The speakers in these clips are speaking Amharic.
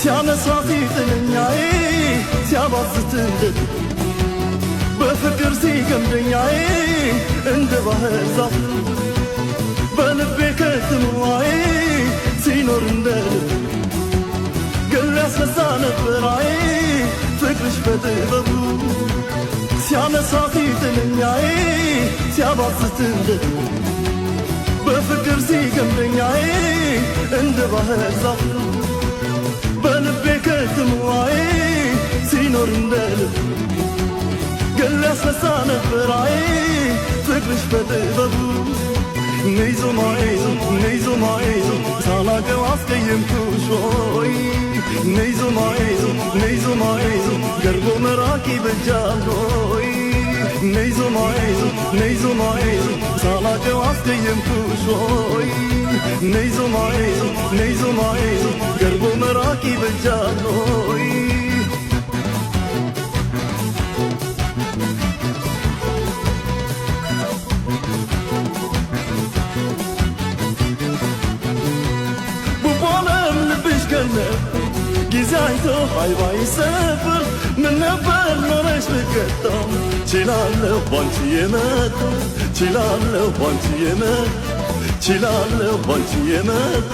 ሲያነሳት ይጥለኛዬ ሲያባዝትለት በፍቅር ሲገምደኛዬ እንደ ባህር ዛፍ በልቤ ከትምዋዬ ሲኖር እንደ ልብ ገል ያስነሳ ነበራዬ ፍቅርሽ በጥበቡ ሲያነሳት ይጥለኛዬ ሲያባዝትለት በፍቅር ሲገምደኛዬ እንደ ባህር ዛፍ በልቤ ከትምዋዬ ሲኖር እንደ ልብ ገል ያስነሳ ነበራዬ ፍቅርሽ በጥበቡ ነይ ዞማዬ ነይ ዞማዬ ሳላውቀው አስቀየምኩሽ ሆይ ነይ ዞማዬ ነይ ዞማዬ ገርቦ መራቅ ይበጃል ሆይ ነይ ዞማዬ ነይ ዞማዬ ሳላውቀው አስቀየምኩሽ ሆይ ነይ ዞማዬ ነይ ዞማዬ ገርቦ መራቅ ይበጃል ሆይ ቡቦለም ልብሽ ገነት ጊዜ አይቶ ሃይባይ ሰፍር ምን ነበር ኖረሽ ልቀጣ ችላለሁ ባንቺ የመጣ ችላለሁ ባንቺ የመጣ ችላለሁ ባንቺ የመጣ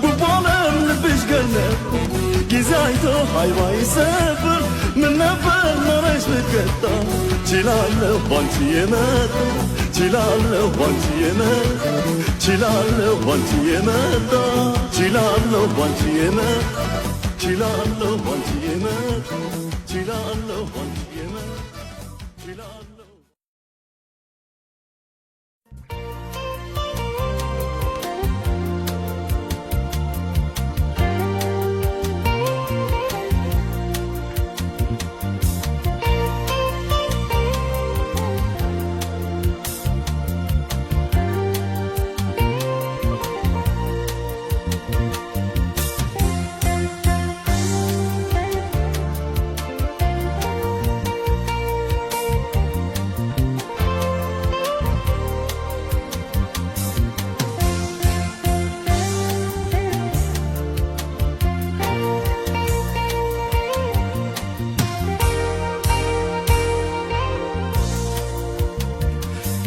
ቡቦለም ልብሽ ገነት ጊዜ አይቶ ሃይባይ ሰፍር ምን ነበር ኖረሽ ልቀጣ ችላለሁ ባንቺ የመጣ ችላለሁ ባንቺ የመጣ ችላለሁ ባንቺ የመጣ ችላለሁ ባንቺ የመጣ ችላለሁ ባንቺ የመጣ ችላለሁ ባንቺ የመጣ ችላለሁ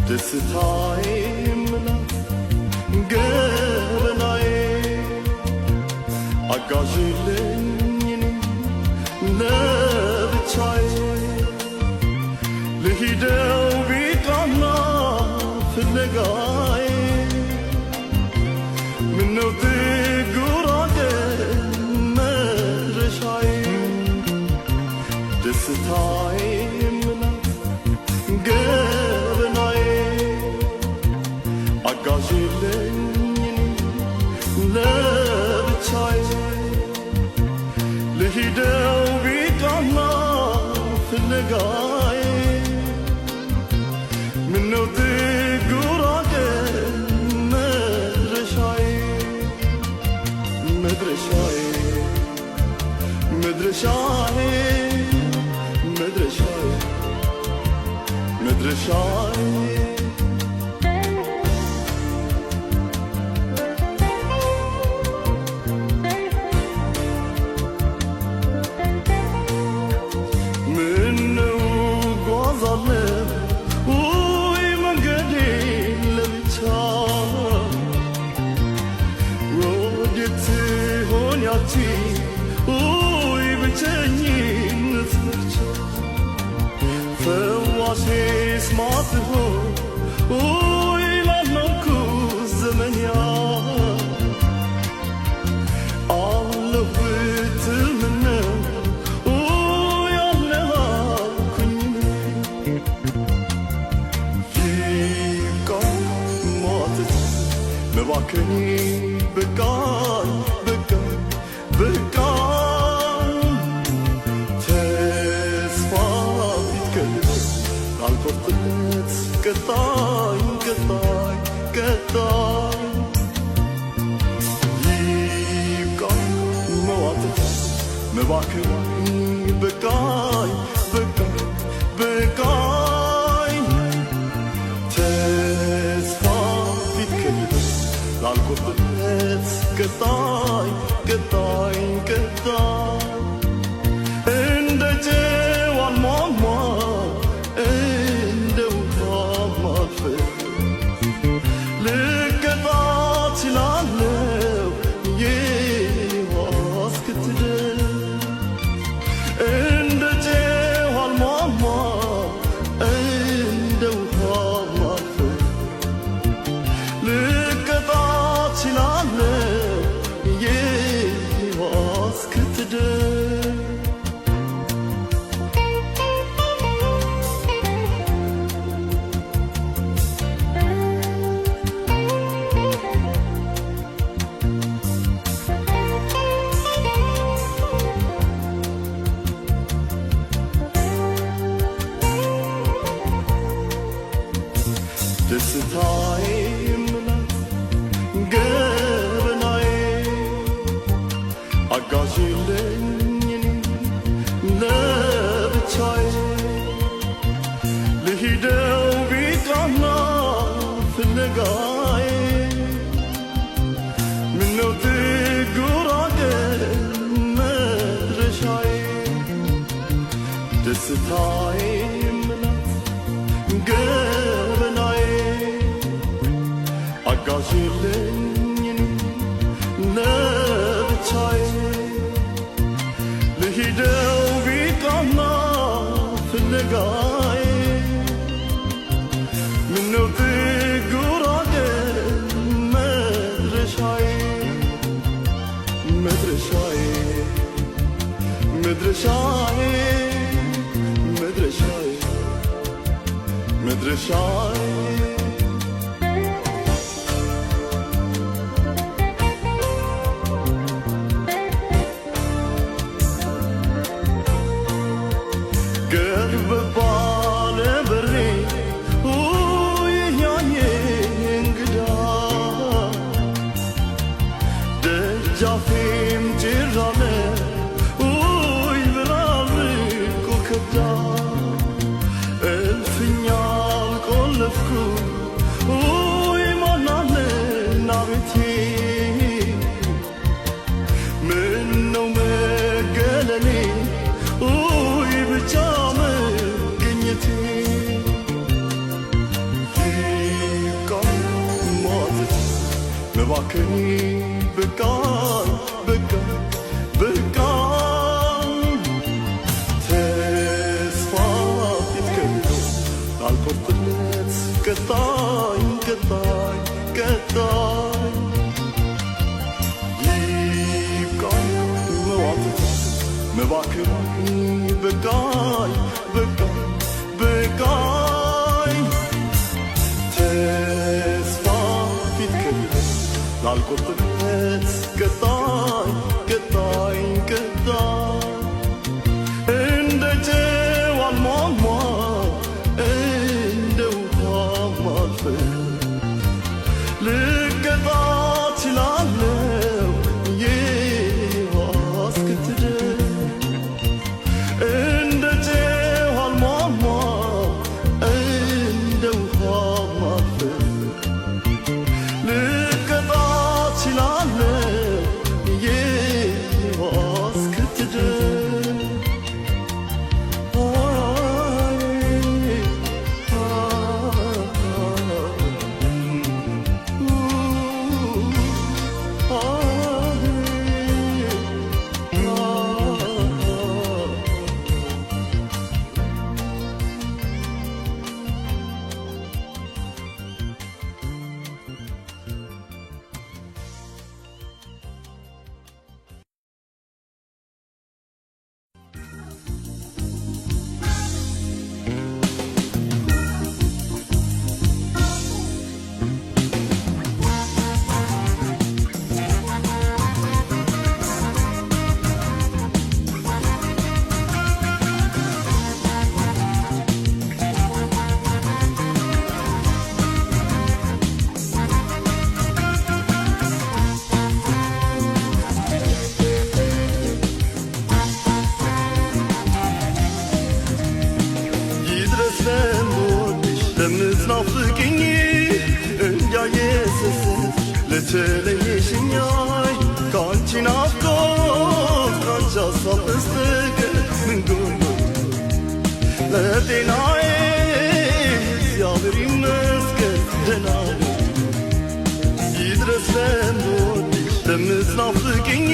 ደስታዬ ምናት ገበናዬ አጋዥልኝ ለብቻዬ ልሂደው ቢቃና ፍለጋዬ ምነው ትጉራቄ መድረሻዬ ደስታዬ ምናት አጋዥልኝ ለብቻዬ ልሂደው ቢቃና ፍለጋዬ ምነው ትጉራቄ መድረሻዬ መድረሻዬ መድረሻዬ መድረሻዬ መድረሻዬ ኦይ ብቸኝነት መርቻ ፈዋሴስ ማትሆን ኦይ ላለምኩት ዘመንያ አለሁ ብትል ምነው ኦይ አለሁ አልኩኝ ይብቃኝ ሞትት መባከኔ በቃኝ በቃኝ ተስፋ ቢትከልስ አልቆርጥለት ቀጣኝ ቀጣኝ ቀጣኝ ይብቃኝ መዋጥት መባከን በቃኝ በቃኝ በቃኝ ተስፋ ቢትከልስ አልቆርጥለት ቀጣኝ ቀጣኝ ቀጣኝ ደስታዬ ምላት ገበናዬ አጋዥ የለኝም ለብቻዬ ልሂደው ቢቃና ፍለጋዬ ምነው ትጉራደ መድረሻዬ መድረሻዬ መድረሻዬ መድረሻዬ መድረሻዬ ገርበ ባለ በሬ ያየ እንግዳ ደጃፌም ጭራለ ከዳ እልፍኛ አልቆለፍኩ ማናለና ቤቴ ምነው መገለሌ ብቻ መገኘቴ ይብቃኝ ሟዘት መባከኔ በቃኝ በቃኝ በቃኝ አልቆርጥለት ቀጣኝ ቀጣኝ ቀጣኝ ይብቃኝ መዋተት መባከን በቃኝ በቃኝ በቃኝ ተስፋ ፊት ከፊት ላልቆርጥለት ቀጣኝ ቀጣኝ ቀጣኝ እንደ ጨው አልሟሟ ልቀጣ ችላለሁ የዋስክትደ እንደ ጨው አልሟሟ እንደ ውሃ ማፈር ልቀጣ ችላለሁ የዋስክትደ ለምትናፍቅኝ እንዳየሰሰት ለተለየሽኛይ ካንቺ ናፍቆት ካንቺ ሀሳብ በስተቀር ምን ጎሎ ለጤናዬ እግዚአብሔር ይመስገን ደህና ነኝ። ይድረስ ለምወድሽ ለምትናፍቅኝ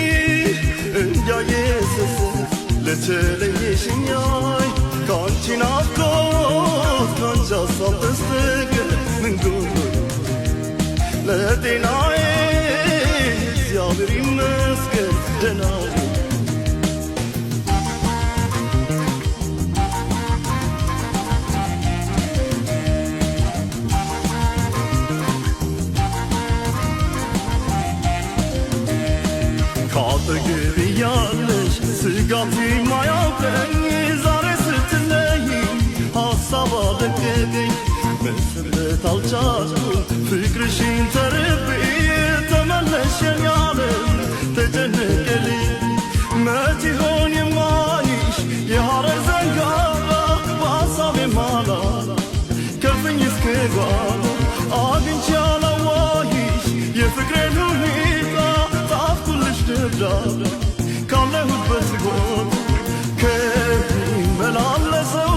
እንዳየሰሰት ለተለየሽኛይ ካንቺ ናፍቆት ካንቺ ሀሳብ በስተቀር ምን ጎሎ ለጤናዬ እግዚአብሔር ይመስገን ደህና ነኝ። ካጠገቤ ያለሽ ስጋት የማያውቀኝ ዛሬ ስትለይ ሀሳብ አደቀቀኝ። መሰንበት አልቻልኩም ፍቅርሽን ተርቤ ተመለሽ የኔ ዓለም ተጨነቀልኝ። መች ይሆን የማይሽ የሐረር ዘንጋራ በሀሳቤ ማላላ ከፍኝ እስከ ጓዳ አግኝቼ አላዋይሽ የፍቅሬን ሁኔታ ጻፍኩልሽ ደብዳቤ ካለሁበት ቦታ ከሚመላለሰው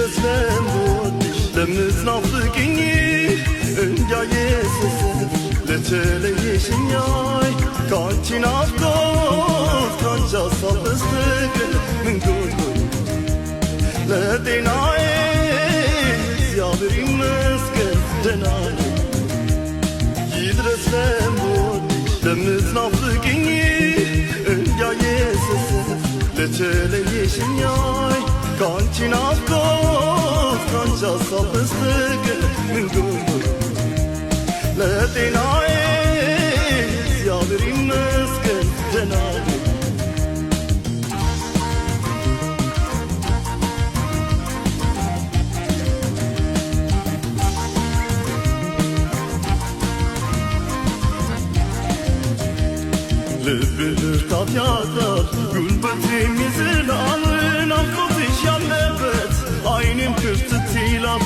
ይድረስ ለምወድሽ ለምትናፍቅኝ እንዳየሰሰብ ለተለየሽኛይ ካንቺ ናፍቆት ካንቺ ሀሳብ በስተቀር ምን ጎድሎኝ ለጤናዬ እግዚአብሔር ይመስገን ደህና ነኝ። ይድረስ ለምወድሽ ለምትናፍቅኝ እንዳየሰሰብ ለተለየሽኛይ ካንቺ ናፍቆት ካንቺ ሀሳብ በስተቀር ምን ጎድሎኝ ለጤናዬ እግዚአብሔር ይመስገን ደህና ነኝ። ልብ ብርታት ያጣል ጉልበቴም ይዝላል ናፍቆትሽ ያለበት አይኔም ክፍት ይላል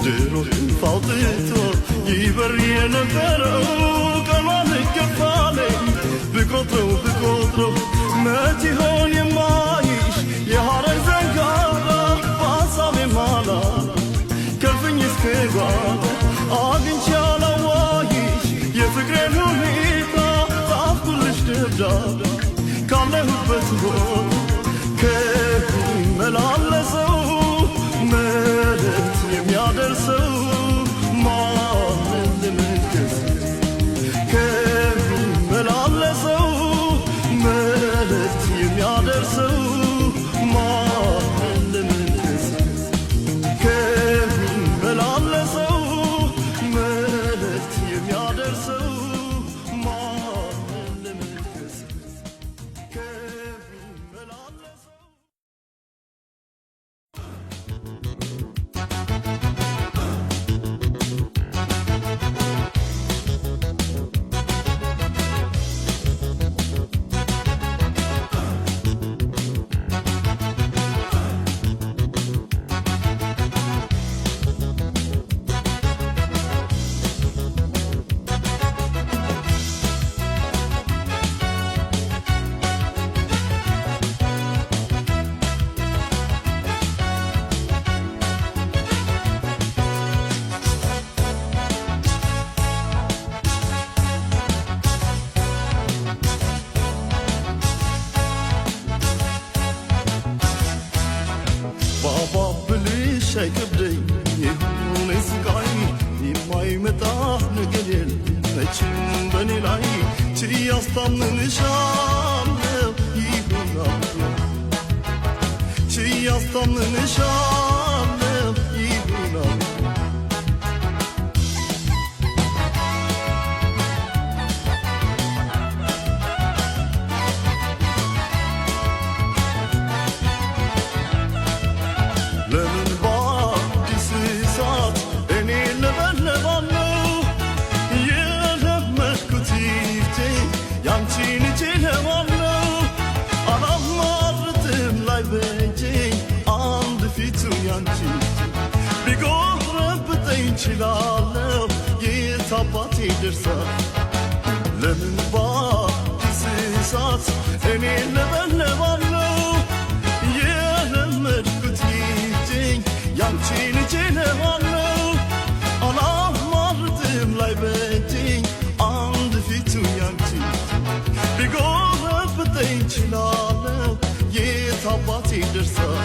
ድሮ ክንፍ አውጥቶ ይበር የነበረው ቀኗን ገፋለኝ ብቆጥረው መች ይሆን የማይሽ የሐረር ዘንጋራ በሐሳቤ ማላ ከልፍኝ እስከ ጓዳ አግኝቼ አላዋይሽ የፍቅሬን ሁኔታ ጻፍኩልሽ ደብዳቤ ካለሁበት ቦታ ከሚመላለሰው መልእክት የሚያደርሰው ማንን ልመልከት ከሚመላለሰው መልእክት የሚያደርሰው ማንን ልመልከት ከሚመላለሰው መልእክት የሚያደርሰው ማንን ልመልከት ከሚመላለሰው ባባብልሽ አይከብደኝ የሆነ ስቃይ የማይመጣ ነገር የለም መቼም በኔ ላይ ችዬ አስታምንሻለሁ ይሆናል ችዬ አስታምንሻለሁ ይሆናል ለምን በአዲስ እሳት እኔ ለበለባለሁ የለመድኩት ይፍቴ ያንቺን እችለዋለሁ አላማርጥም ላይ በእጄኝ አንድ ፊቱ ያንቺ ቢጎረብጠኝ ችላለሁ የት አባቴ ደርሳል ለምን በአዲስ እሳት እኔ ለበለባለሁ የለመድኩት ያንቺን እችለዋለሁ አላማርጥም ላይ በእጄኝ አንድ ፊቱ ያንቺ ቢጎረብጠኝ ችላለሁ የት አባቴ ደርሳል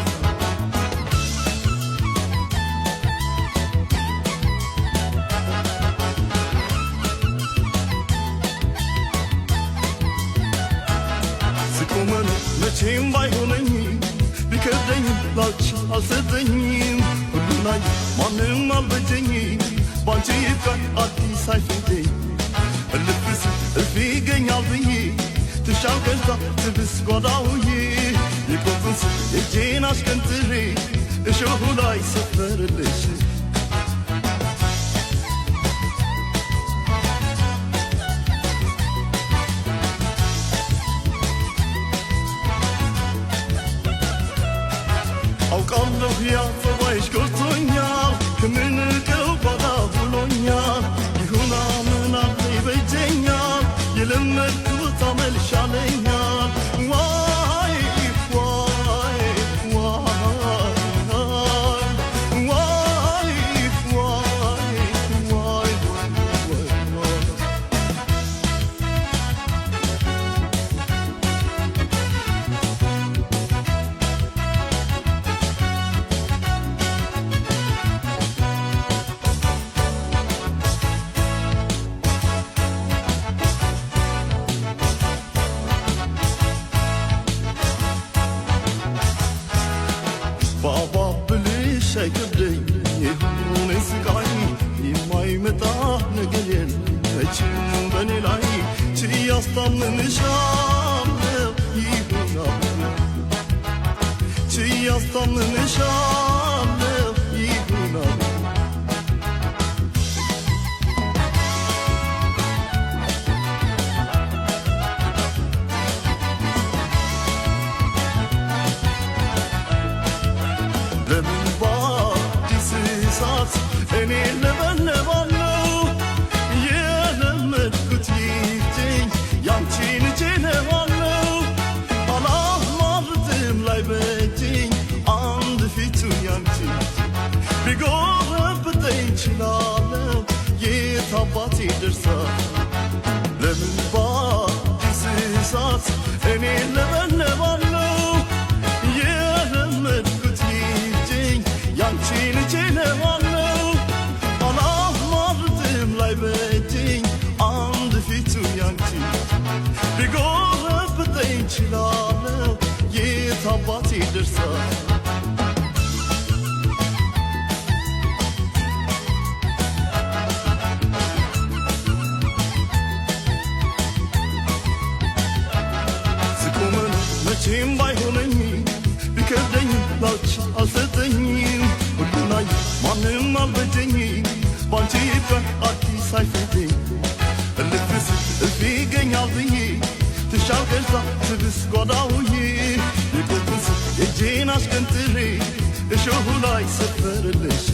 ስቆመን መቼም ባይሆነኝ ቢከብደኝ ላንቺ አልሰጠኝም ሁሉ ላይ ማንም አልበጀኝ ባንቺ ይብቃኝ አዲስ አይፈጀኝ እልፍስ እልፍ ይገኛል ብዬ ትሻል ቀልታ ትብስ ጓዳውዬ የቆጡንስ እጄን አሽቀንጥሬ እሾሁ ላይ ሰፈርልሽ አውቃለሁ ያፈዋይሽ ጎድቶኛል ከምንቀው ባዳ ብሎኛል ይሁና ምን አለ ይበጀኛል የለመድኩት አመልሻለኛል ዋይ ዋይ ዋይ ሳይከብደኝ የሆነ ስቃይ የማይመጣ ነገር የለችም በኔ ላይ ችያስታምንሻለው ይሆናል ችያስታምንሻለው ይሆናል ለምን በአዲስ እሳት እኔ ለበለባለው የለመድኩት ይፍትኝ ያንቺን ችለዋለው አላማርትም ላይ በጅኝ አንድ ፊቱ ያንቺ ቢጎረብጠኝ ችላለው የት አባቴ ደርሳል ለምን በአዲስ እሳት እኔ ለበለባለው የለመድኩት ይፍትኝ ያንቺን ችለዋለው አላማርትም ላይ በጅኝ አንድ ፊቱ ያንቺ ቢጎረብጠኝ ችላለው የት አባቴ ደርሳል ስቆመን መቼም ባይሆነኝ ቢከብደኝ ላንቺ አልሰጠኝም ሁሉናይ ማንም አልበጀኝ ባንቺ ይብቃኝ አዲስ አይፈጀኝ እልፍስ እልፍ ይገኛል ብዬ ትሻል ገልጻ ትብስ ጓዳውዬ የቆጥስ እጄን አሽቀንጥሬ እሾሁ ላይ ሰፈርልሽ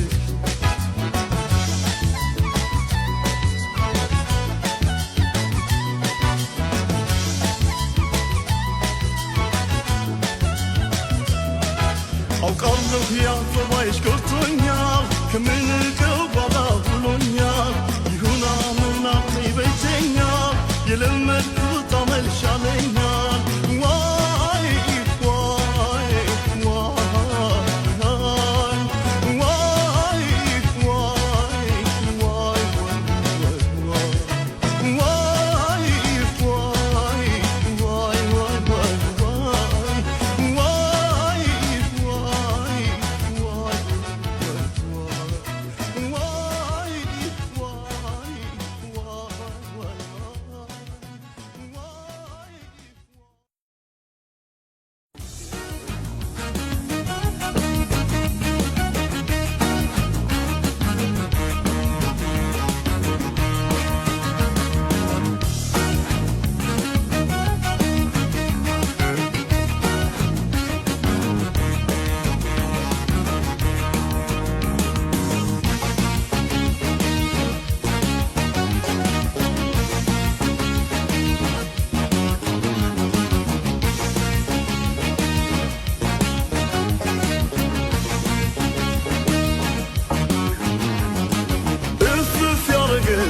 አውቃለሁ ያጸባይሽ ጎድቶኛል ከምንቀው ጓዳ ብሎኛል ይሁና ምናት ይበጀኛል የለመድኩት አመልሻለኛል ዋይ ዋይ ዋይ ዋይ ዋይ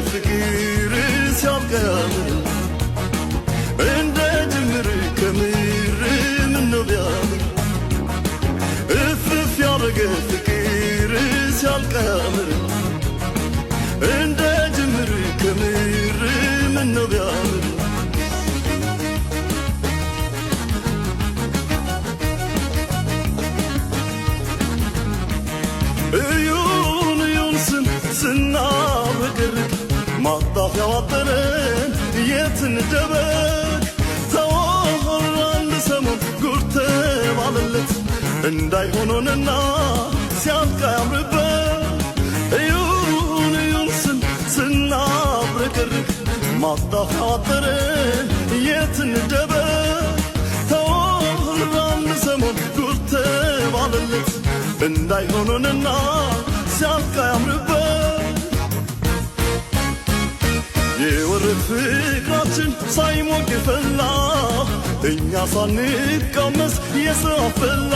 ፍቅር ሲያልቀር እንደ ጅምር ከምር ምነው ቢያምር እፍፍ ያረገ ፍቅር ሲያልቀር እንደ ጅምር ከምር ምነው ቢያምር እዩን እዩን ስናበቅርቅ ማጣፊያው አጠረን የት እንደበቅ ተወራ አንድ ሰሞን ጉድ ተባለለት እንዳይሆኖንና ሲያልቅ አያምርበት እዩን እዩን ስናብረቀርቅ ማጣፊያው አጠረን የት እንደበቅ ተወራ አንድ ሰሞን ጉድ ተባለለት እንዳይሆኖንና ሲያልቅ አያምርበት የወረት ፍቅራችን ሳይሞቅ ፈላ እኛ ሳንቀመስ የሰው አፈላ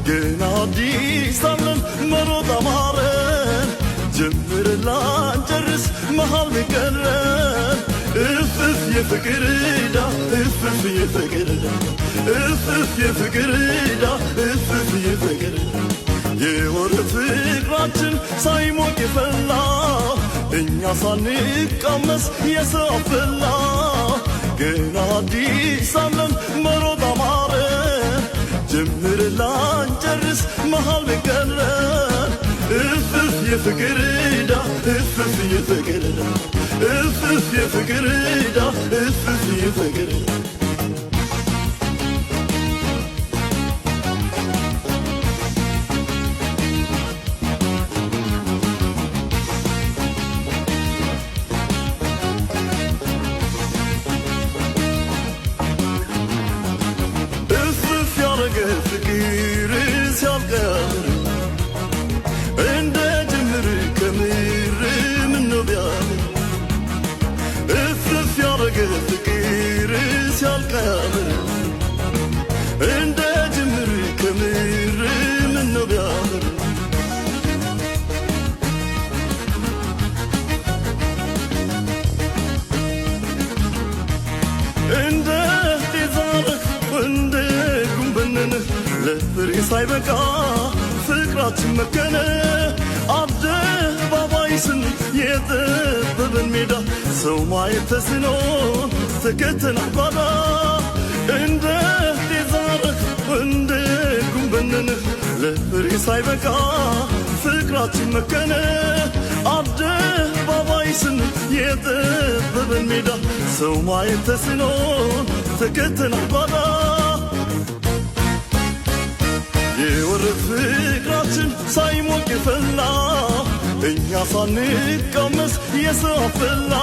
ገና አዲስ አለን መሮጥ አማረን ጀምረን ላንጨርስ መሃል ቢቀረን እፍፍ የፍቅር ዕዳ እፍፍ የፍቅር ዕዳ እፍፍ የፍቅር ዕዳ እፍፍ የፍቅር ዕዳ የወረት ፍቅራችን ሳይሞቅ ፈላ እኛ ሳንቀመስ የሰው አፈላ ገና አዲስ አለን መሮጥ አማረን ጀምረን ላንጨርስ መሃል ቢቀረን የፍቅርዳ እፍፍ የፍቅርዳ እፍፍ የፍቅርዳ እፍፍ የፍቅርዳ ፍቅር ሲያልቀር እንደ ጅምር ከምር ምነው ቢያምር እፍፍ ያረገ ፍቅር ሲያልቀር እንደ ጅምር ከምር ምነው ቢያምር እንደ ጤዛረክ እንደ ጉንበነነ ለፍሬ ሳይበቃ ፍቅራችን መከነ አደባባይ ስንል የጠበበን ሜዳ ሰው ማየት ተስኖን ተከተናል ባዳ እንደ ጤዛረክ እንደ ጉንበነነ ለፍሬ ሳይበቃ ፍቅራችን መከነ አደባባይ ስንል የጠበበን ሜዳ ሰው ማየት ተስኖን ተከተናል ባዳ የወረት ፍቅራችን ሳይሞቅ የፈላ እኛ ሳንቀመስ የሰው አፈላ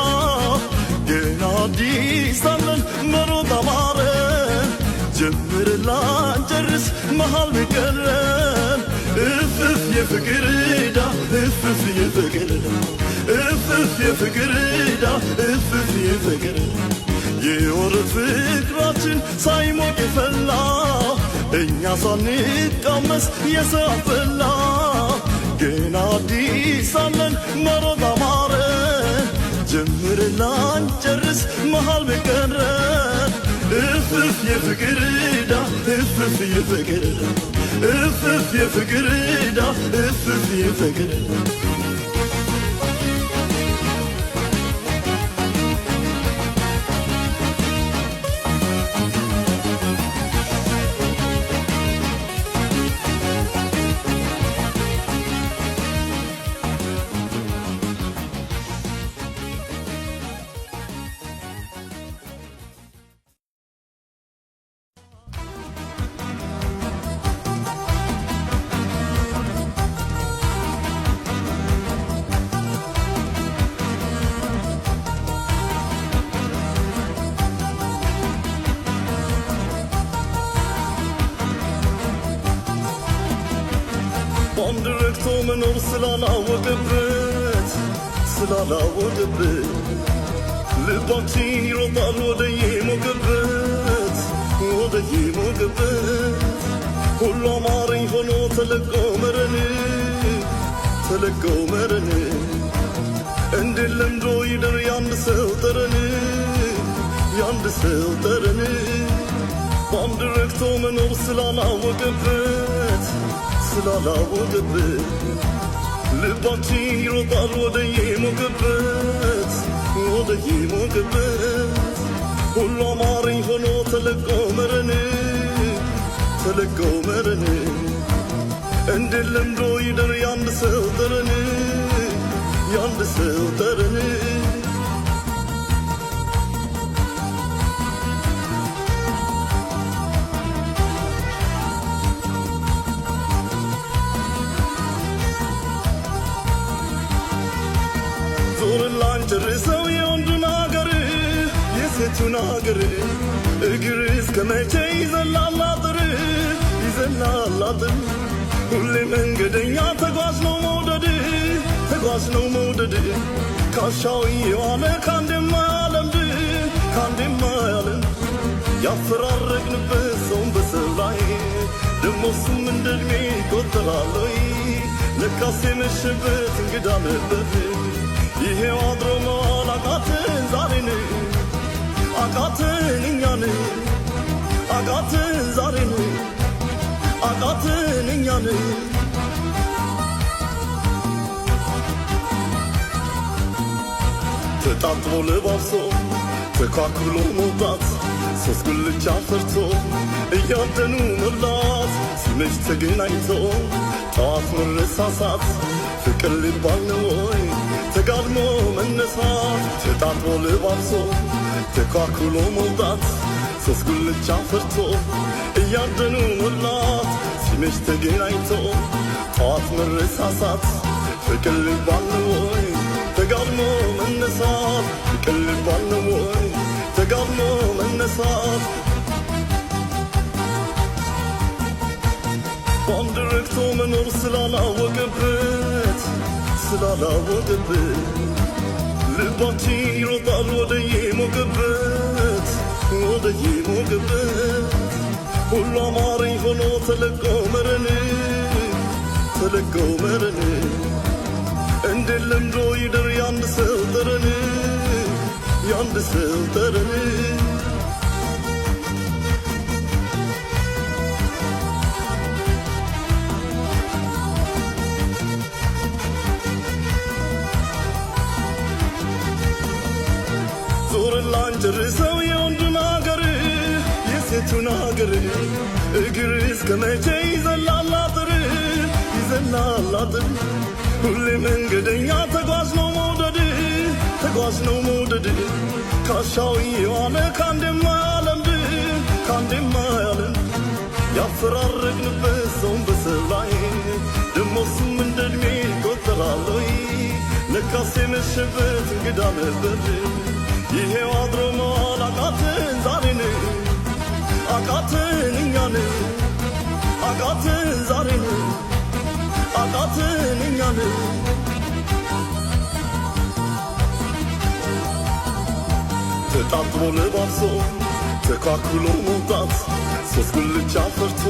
ገና አዲስ አለን መሮጥ አማረን ጀምርላ እንጨርስ መሃል ቢቀረን እፍፍ የፍቅርዳ እፍፍ የፍቅርዳ እፍፍ የፍቅርዳ እፍፍ የፍቅርዳ የወረት ፍቅራችን ሳይሞቅ የፈላ እኛ ሳንቀመስ የሰው አፈላ ገና አዲስ አለን መሮጥ አማረን ጀምርና እንጨርስ መሃል ቢቀረን እፍፍ የፍቅርዳ እፍፍ የፍቅርዳ እፍፍ የፍቅርዳ እፍፍ የፍቅርዳ አንድ ረግቶ መኖር ስላላወቀበት ልባችን ይሮጣል ወደየሞቀበት ሁሉ አማረኝ ሆኖ ተለቆ መረን እንደ ለምዶ ይደር ያንድ ሰው ጠረን በአንድ ረግቶ መኖር ስላላወቀበት ልባችን ይሮጣል ወደየሞቀበት ሁሉ አማረኝ ሆኖ ተለቆ መረን እንደ ለምዶ ይደር ያንድ ሰው ጠረን ጨርሰው የወንዱን አገር የሴቱን አገር እግር እስከ መቼ ይዘላል አጥር ሁሌ መንገደኛ ተጓዥ ነው መውደድ ካሻው የዋለ ካንዴማ ያለም ያፈራረቅንበት ሰውን በሰው ላይ ደሞ እሱም እንደ ዕድሜ ይቆጠራል ለካሴ መሸበት እንግዳ ነበር ይሄው አድሮ መዋል አቃተን ዛሬን አቃተን እኛን አቃተን ዛሬን አቃተን እኛን ተጣጥቦ ለባብሶ ተኳኩሎ መውጣት ሶስት ጉልቻ ፈርቶ እያደኑ መብላት ሲመሽ ተገናኝቶ طاف الرصاصات فكر البالنوي تقدمو من نصاف تتعطو لبابسو تكاكلو موضات سوسكل الجافرتو እያደኑ ሙላት ሲመሽ ተገናኝቶ طاف الرصاصات فكر البالنوي تقدمو من نصاف فكر البالنوي تقدمو من نصاف ባንድረክቶ መኖር ስላላወቀበት ልባችን ይሮጣል ወደየሞቀበት ሁሉ አማረኝ ሆኖ ተለቀው መረን እንደ ለምዶ ይደር ያንድ ሰው ጠረን ላንጀርሰው የወንዱን አገር የሴቱን አገር እግር እስከ መቼ ይዘላል አጥር ሁሌ መንገደኛ ተጓዥ ነው መውደድ ካሻው የዋለ ካንዴማ ያለም ያፈራረቅንበት ሰውን በሰው ላይ ደሞስም እንደ ዕድሜ ይቆጠራለይ ለካስ የመሸበት እንግዳ ነበር ይሄው አድሮ መዋል አቃተን ዛሬን አቃተን እኛን አቃተን ዛሬን አቃተን እኛን ተጣጥቦ ለባብሶ ተካክሎ መውጣት ሶስት ጉልቻ ፈርቶ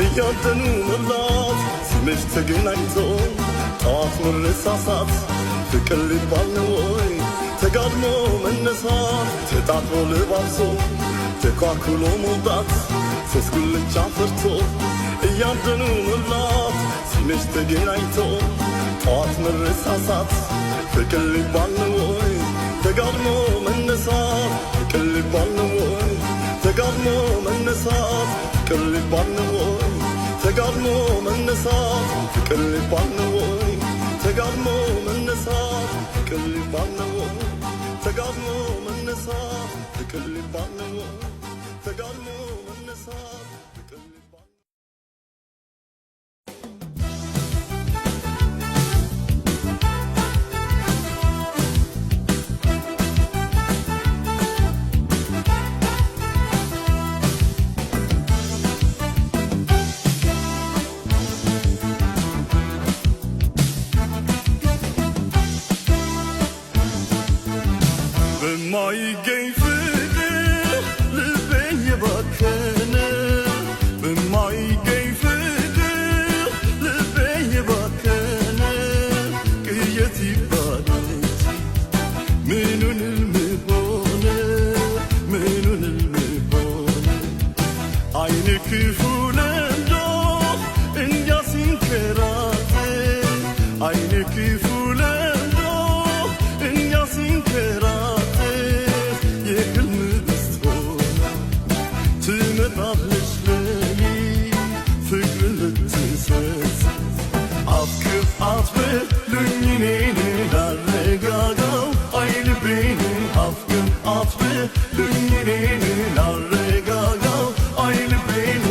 እያደኑ መላት ሲመሽ ተገናኝቶ ጠዋት መረሳሳት ፍቅር ሊባል ነው ወይ ተጋድሞ መነሳት ተጣጥቦ ለባብሶ ተካክሎ መውጣት ሶስት ጉልቻ ፈርቶ እያደኑ መላት ሲመሽ ተገናኝቶ ጠዋት መረሳሳት ፍቅር ሊባል ነው ወይ ተጋድሞ መነሳት ፍቅር ሊባል ነው ወይ ተጋድሞ መነሳት ፍቅር ሊባል ነው ወይ ተጋድሞ መነሳት ፍቅር ሊባል ነው ወይ ተጋድሞ መነሳት ፍቅር ሊባል ነው ወይ ተጋድሞ መነሳት ፍቅር ሊባል ነው ወይ ተጋድሞ መነሳት ፍቅር ሊባል በማይገኝ ፍቅር ልቤን የባከነ በማይገኝ ፍቅር ልቤን የባከነ ቅየት ይባል ምኑን ልምሆነ አይን ክፉ ለምዶ እንጃ ሲንከራተት አይን ክፉ ለምዶ እንጃ ሲንከራተት ትመጣለች ለኔ ፍቅር ልትሰጥ አፍቅር አትበሉኝ እኔን ላረጋጋው አይ ልቤን አፍቅር አትበሉኝ እኔን ላረጋጋው አይ ልቤን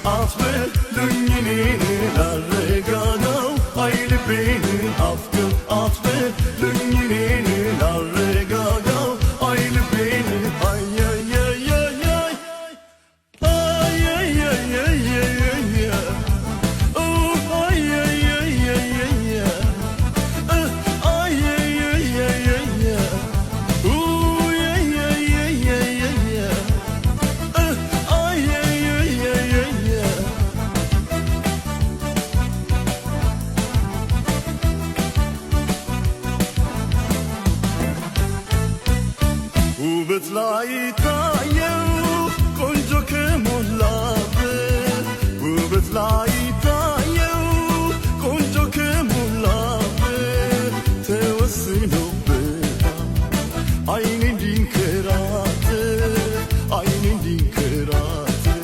አትበሉኝ እኔን ላረጋጋው አይ ልቤን አፍቅር አትበሉኝ እኔን ላረጋጋው አይ ልቤን ውበት ላይ ታየው ቆንጆ ከሞላበት ውበት ላይ ታየው ቆንጆ ከሞላበት ተወስኖበታል አይኔ እንዲንከራተት አይኔ እንዲንከራተት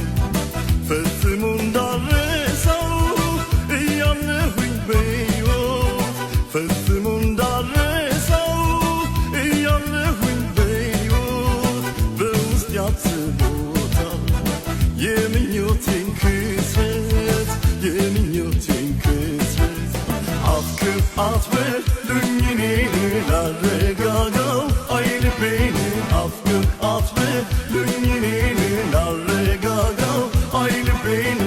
ፈጽሞ እንዳረሳው እያለሁኝ በሕይወት ፈጽሞ እንዳረሳው እያለሁኝ ያስቦታል የምኞቴን ክስረት የምኞቴን ክስረት አፍቅር አትበሉኝ እኔን ላረጋጋው አይ ልቤን አፍቅር አትበሉኝ እኔን ላረጋጋው አይ ልቤን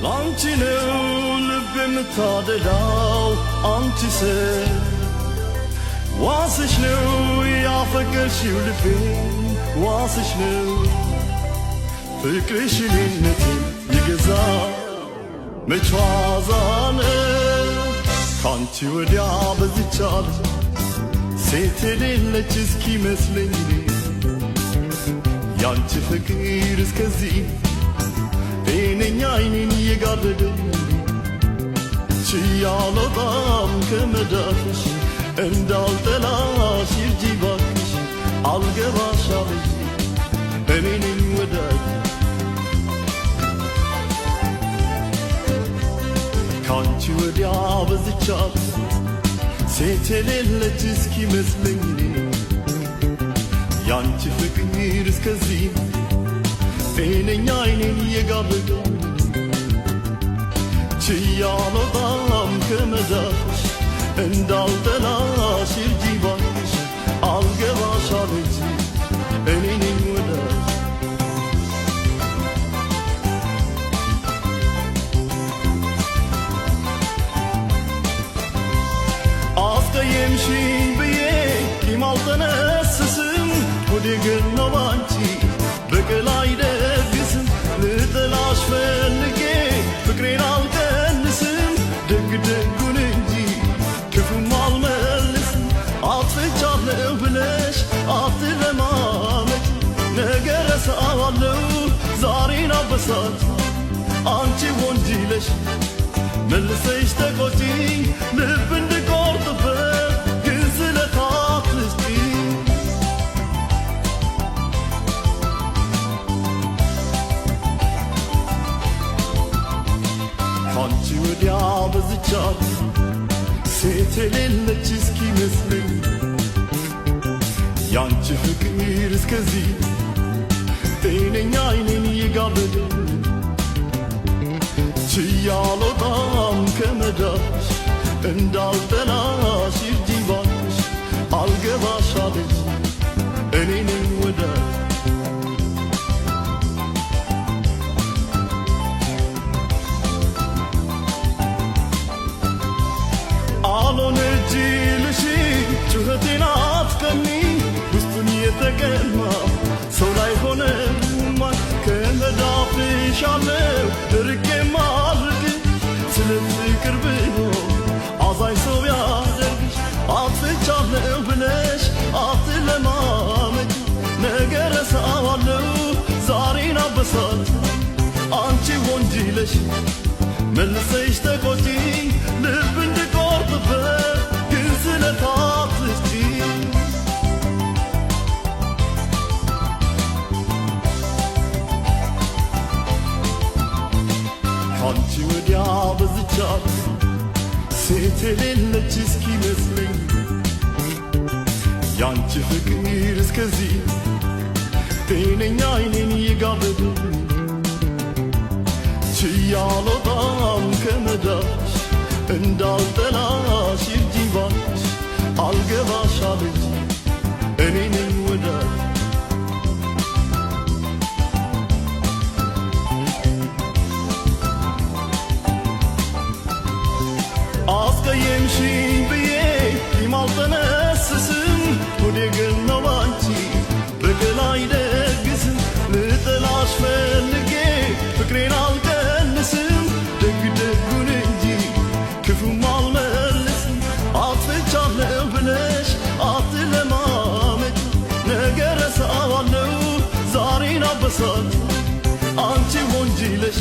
ላንቺ ነው ልብ የምታደላው አንቺ ሰው ዋስሽ ነው ያፈቀርሽው ልቤ ዋስሽ ነው ፍቅርሽ እኔነቴን ይገዛ መች ዋዛ ነው ካንቺ ወዲያ በዚች ዓለም ሴት የሌለች እስኪመስለኝ ያንቺ ፍቅር እስከዚህ እኔኛ አይኔን እየጋረደኝ ችያለጣም ከመዳፍሽ እንዳልጠላሽ ይርጂ ባክሽ አልገባሽ አለኝ እኔ ነኝ ወዳጅ ካንቺ ወዲያ በዚች ዓለም ሴት የሌለች እስኪመስለኝ ያንቺ ፍቅር እስከዚህ እኔኛ አይኔን እየጋረደኝ ችያለጣም ከመዳፍሽ እንዳልጠላሽ ይርጂ ባክሽ አልገባሽ አለኝ እኔ ነኝ ወዳጅ አስቀየምሽኝ ብዬ ቂም አልጠነስስም ወደ ግን ነው ባንቺ በቀል አይደግስም ልጥላሽ ፈልጌ ፍቅሬን አልቀንስም ደግ ደጉን እንጂ ክፉም አልመልስም አጥፍቻለሁ ብለሽ አትለማመጪ ነገ ረሳዋለሁ ዛሬን አበሳጭ አንቺ ወንጅለሽ መልሰሽ ተቆጪኝ ልብ እንድቆርጥበት ግን ስለት አትስጪኝ ካንቺ ወዲያ በዚች ዓለም ሴት የሌለች እስኪመስለኝ ያንቺ ፍቅር እስከዚህ ጤነኛ አይኔን እየጋረደኝ ችያለጣም ከመዳፍሽ እንዳልጠላሽ ይርጂ ባክሽ አልገባሽ አለኝ እኔ ነኝ ወዳጅ አልሆነች ልሽ ጩኸቴን አትቀኒ ውስጡን የተቀማ ሰው ላይ ሆነማ ከመዳፍሽ አለው ድርቄ ማድርግ ስለ ፍቅር ብሎ አዛኝ ሰው ያደርግሽ አጥፍቻለሁ ብለሽ አትለማመጪ ነገ ረሳዋለሁ ዛሬን አበሳጭ ወንጂለሽ መልሰሽ ተቆጪኝ ልብ እንድቆርጥበት ግን ስለታትስጪ ካንቺ ወዲያ በዝቻት ሴት የሌለች እስኪመስለኝ ያንቺ ፍቅር እስከዚህ ጤነኛ አይኔን ይጋብድ ችያሎጣም ከመዳሽ እንዳልጠላሽ ይርጂኝ ባሽ አልገባሽ አለች እኔ ነኝ ወዳጅ አስቀየምሽኝ ብዬ ይማልጠነስስም ሆዴ ግን ነው ባንቺ በቀል አይደግስም ልጥላሽ ፈልጌ ፍቅሬን አልቀንስም ደግ ደጉን እንጂ ክፉም አልመልስም አጥፍቻለሁ ብለሽ አትለማመጭ ነገ ረሳዋለሁ ዛሬን አበሳጭ አንቺ ወንጂለሽ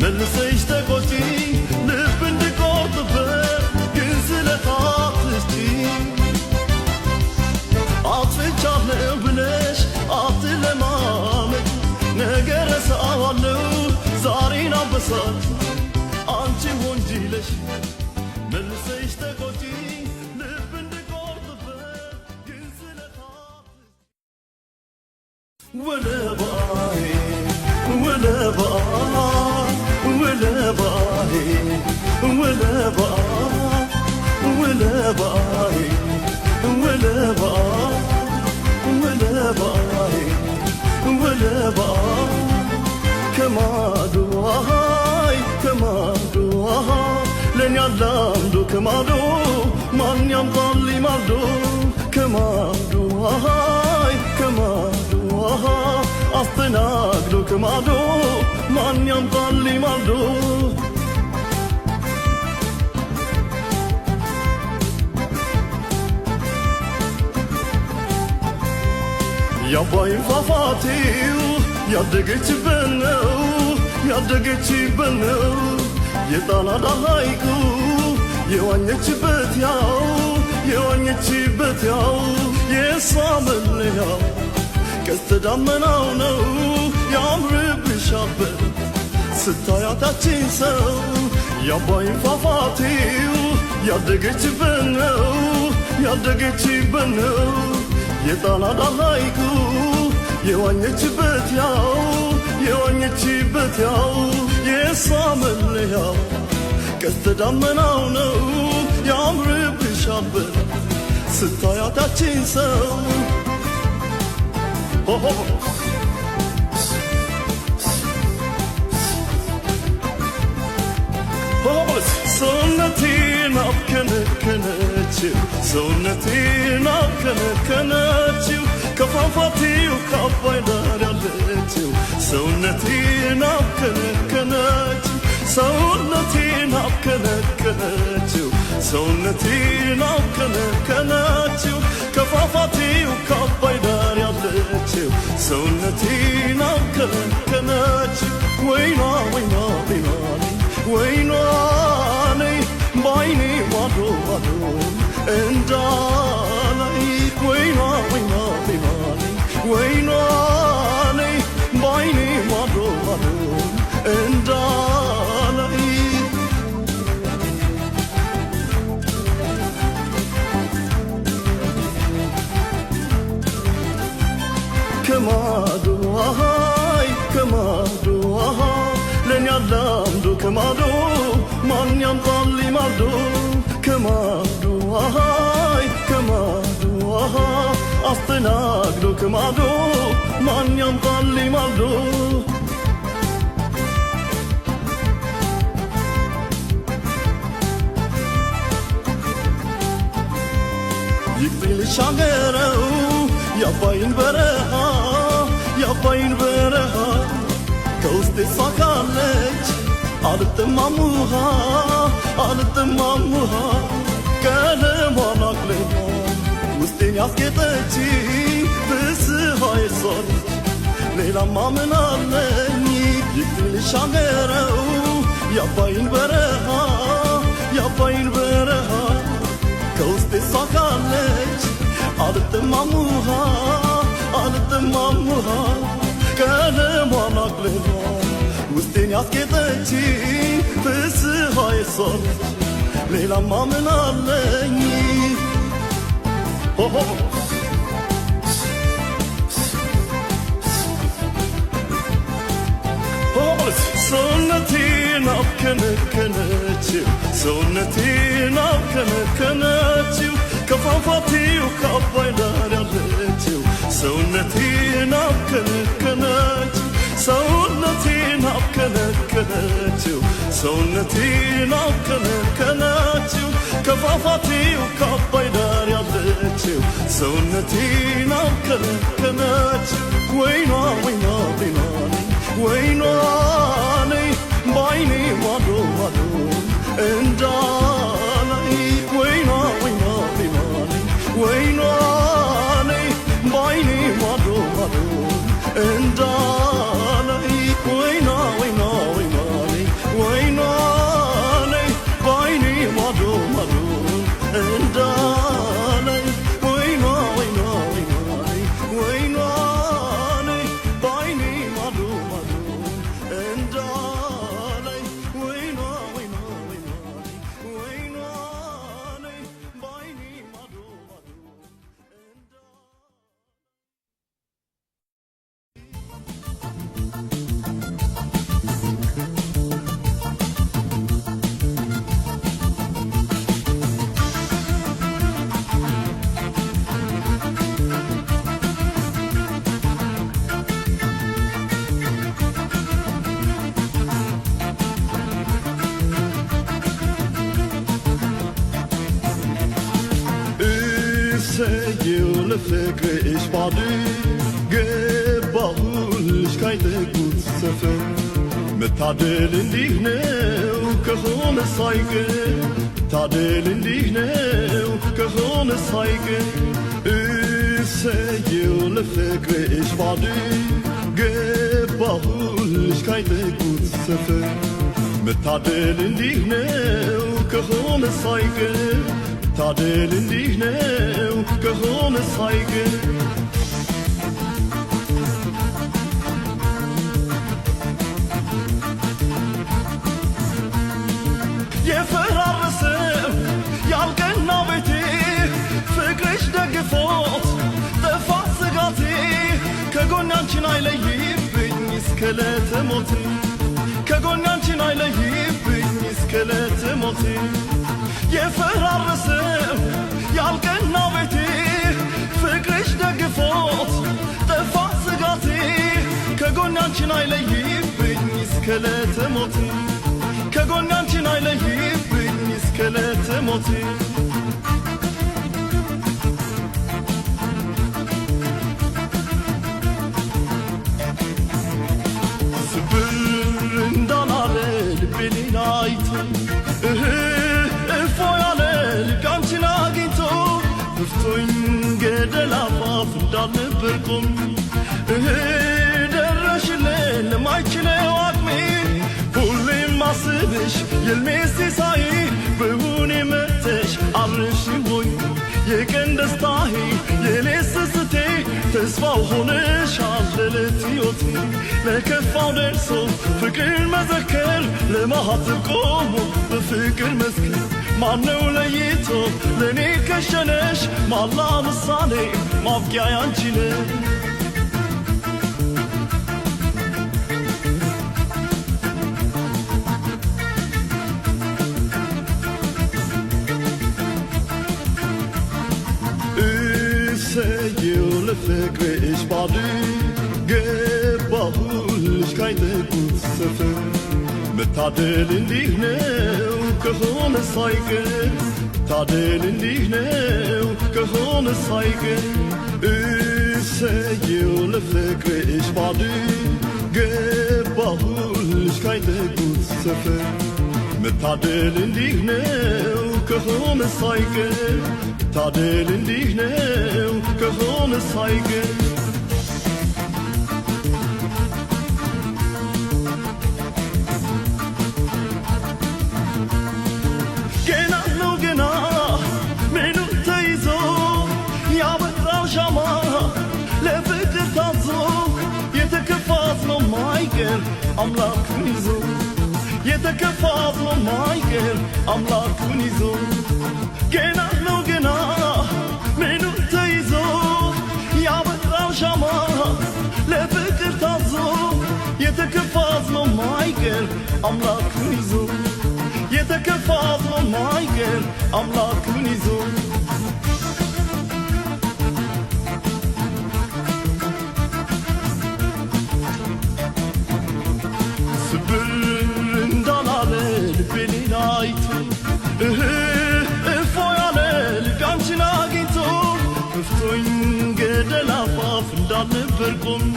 መልሰሽ ተቆጪኝ ልብ እንድቆርጥበት ግን ስለታትስጪ አጥፍቻለሁ ብለሽ አትለማመጭ ነገ ረሳዋለሁ ዛሬን አበሳጭ አንቺ ወንጂለሽ መልሰሽ ተቆጪኝ ልብ እንድቆርጥበት ግን ስለታትስጪ ወለባዬ ወለባዬ ወለባዬ ወለባዬ ወለባዬ ወለባዬ ወለባዬ ከማዶ ከማዶ ለኔ ያላምዶ ከማዶ ማን ያምጣልኝ ማልዶ ከማዶ ከማዶ አስተናግዶ ከማዶ ማን ያምጣልኝ ማልዶ ያባይን ፏፏቴው ያደገችበት ነው ያደገችበት ነው የጣና ዳር ሐይቁ የዋኘችበት ያው የዋኘችበት ያው የእሷ መለያው ቀስተ ደመናው ነው ያምርብሻበት ስታያታችን ሰው ያባይን ፏፏቴው ያደገችበት ነው ያደገችበት ነው የጣና ዳር ሐይቁ የዋኘችበት ያው የዋኘችበት ያው የእሷ መለያው ቀስተ ደመናው ነው ያምርብሻበት ስታያታችን ሰው ሰውነቴን አብከነከነችው ሰውነቴን አብከነከነችው ከፏፏቴው ከአባይ ዳር ያለችው ሰውነቴን አብከነከነችው ሰውነቴን አብከነከነችው ሰውነቴን አብከነከነችው ከፏፏቴው ከአባይ ዳር ያለችው ሰውነቴን አብከነከነችው ወይኗ ወይኗ ወይኗ ወይኗ ነይ ባይኔ ማዶ ማዶ እንዳላይ ወይኗ ወይኗ ወይኗ ወይኗ ነይ ባይኔ ማዶ ማዶ እንዳላይ ከማዶ ከማዶ ለኔ ያላምዶ ከማዶ ማን ያምጣልኝ ማልዶ ከማዶ ከማዶ አስተናግዶ ከማዶ ማን ያምጣልኝ ማልዶ ይቅር ልሻገረው የአባይን በረሃ የአባይን በረሃ ከውስጤ ሳካለች አልጠማም ውሃ አልጠማም ውሃ ቀለሟን አቅልማ ውስጤን ያስጌጠች ፍስሃ የሷለች ሌላማ ምን አለኝ ልሻገረው የአባይን በረሃ የአባይን በረሃ ከውስጤ ሳካለች አልጠማም ውሃ አልጠማም ውሃ ቀለሟን አቅልማ ውስጤን ያስጌጠች ፍስሃ የሷነች ሌላማ ምን አለኝ ሰውነቴን አብከነከነችው ሰውነቴን አብከነከነችው ከፏፏቴው ከአባይ ዳር ያለችው ሰውነቴን አብከነከነችው ሰውነቴን አብከነከነችው ሰውነቴን አብከነከነችው ከፏፏቴው ከአባይ ዳር ያለችው ሰውነቴን አብከነከነችው ወይኗ ወይኗ ወይኗ ወይኗ ነይ ባይኔ ማዶ ማዶ እንዳላይ ወይኗ ወይኗ ወይኗ ወይኗ ነይ ባይኔ ማዶ ማዶ እንዳላይ ወይኗ ወይኗ ወይኗ ወይኗ ነይ ባይኔ ማዶ ማዶ እንዳላይ ወይኗ ወይኗ ወይኗ ወይኗ ነይ ባይኔ ማዶ ማዶ እንዳላይ ወይኗ ወይኗ ወይኗ ወይኗ ነይ ባይኔ ማዶ ማዶ እሰየው ለፍቅርሽ ባድ ገባሁልሽ ካይጠጉት ሰፈር መታደል እንዲህ ነው ከሆነ ሳይቀር መታደል እንዲህ ነው ከሆነ ሳይቀር እሰየው ለፍቅርሽ ባድ ገባሁልሽ ካይጠጉት ሰፈር መታደል እንዲህ ነው ከሆነ ሳይቀር ታደል እንዲህ ነው ከሆነ ሳይቀር የፈራረሰው ያልቀና ቤቴ ፍቅርሽ ደግፎት ጠፋ ስጋቴ ከጎኔ አንቺን አይለይብኝ እስከ ዕለተ ሞቴ ከጎኔ አንቺን አይለይብኝ እስከ ዕለተ ሞቴ የፈራረሰው ያልቀና ቤቴ ፍቅርሽ ደግፎት ጠፋ ስጋቴ ከጎኔ አንቺን አይለይብኝ እስከ ዕለተ ሞቴ ከጎኔ አንቺን አይለይብኝ እስከ ዕለተ ሞቴ ስብር እንዳላለ ልቤ ሌላ አይቶ እፎ ያለ ልክ አንቺን አግኝቶ እፍቶኝ ገደል አፋፍ እንዳልነበር ቆም ደረሽልን ለማይችለው አቅሜ ሁሌም ማስብሽ የልሜ ሲሳይ በሁኔ መተሽ አብረሽ ሆይ የቀን ደስታዬ የሌት ስስቴ ተስፋው ሆነሻል ለዕለት ሕይወቴ ለከፋው ደርሶ ፍቅር መዘከር ለማኅተብ ቆሞ በፍቅር መስከር ማነው ለይቶ ለእኔ ከሸነሽ ማላ ምሳሌ ማብቂያ ያንቺ ነሽ እሰየው ለፍቅርሽ ባድ ገባሁልሽ ካይጠጉት ሰፈር መታደል እንዲህ ነው ከሆነ ሳይቀር ታደል እንዲህ ነው ከሆነ ሳይቀር እሰየው ለፍቅርሽ ባድ ገባሁልሽ ካይጠጉት ሰፈር መታደል እንዲህ ነው ከሆነ ሳይቀር ታደል እንዲህ ነው ከሆነ ሳይቀር ማይቀር አምላኩን ይዞ የተከፋፍሎ ማይቀር አምላኩን ይዞ ገና ነው ገና ምኑ ተይዞ ያበራው ሻማ ለፍቅር ታዞ የተከፋፍሎ ማይቀር አምላኩን ይዞ የተከፋፍሎ ማይቀር አምላኩን ይዞ ስብር እንዳላለ ልቤ ሌላ አይቶ እፎ ያለ ልክ አንቺን አግኝቶ ከፍቶኝ ገደል አፋፍ እንዳልነበር ቆሜ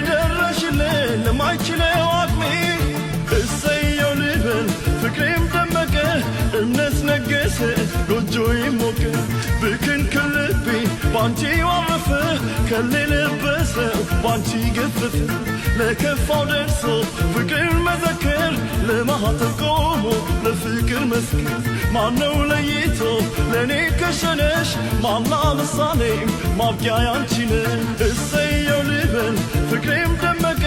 ደረሽልኝ ለማይችለው አቅሜ እሰየው ልበል ፍቅሬም ደመቀ እምነት ነገሰ ጎጆዬ ሞቀ ብክንክን ልቤ ባንቺ ዋረፈ ከሌለበሰው ባንቺ ገፈፈ ለከፋው ደርሶ ፍቅርን መዘከር ለማኅተም ቆሞ ለፍቅር መስከር ማነው ለይቶ ለእኔ ከሸነሽ ማምላ ምሳሌም ማብቂያ ያንቺ ነሽ እሰየው ልበል ፍቅሬም ደመቀ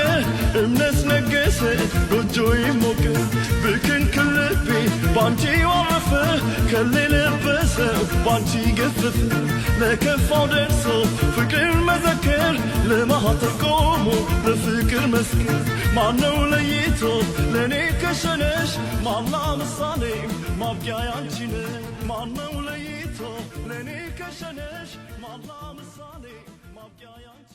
እምነት ነገሰ ጎጆዬ ሞቀ ብክንክን ልቤ ባንቺ ዋረፈ ከሌለበሰው ባንቺ ገፈፈ ለከፋው ደርሶ ፍቅርን መዘከር ለማኅተም ቆሞ ለፍቅር መስከር ማነው ለይቶ ለእኔ ከሸነሽ ማምላ ምሳሌም ማብቂያ ያንቺ ነሽ ማነው ለይቶ ለእኔ ከሸነሽ ማምላ ምሳሌም ማብቂያ ያንቺ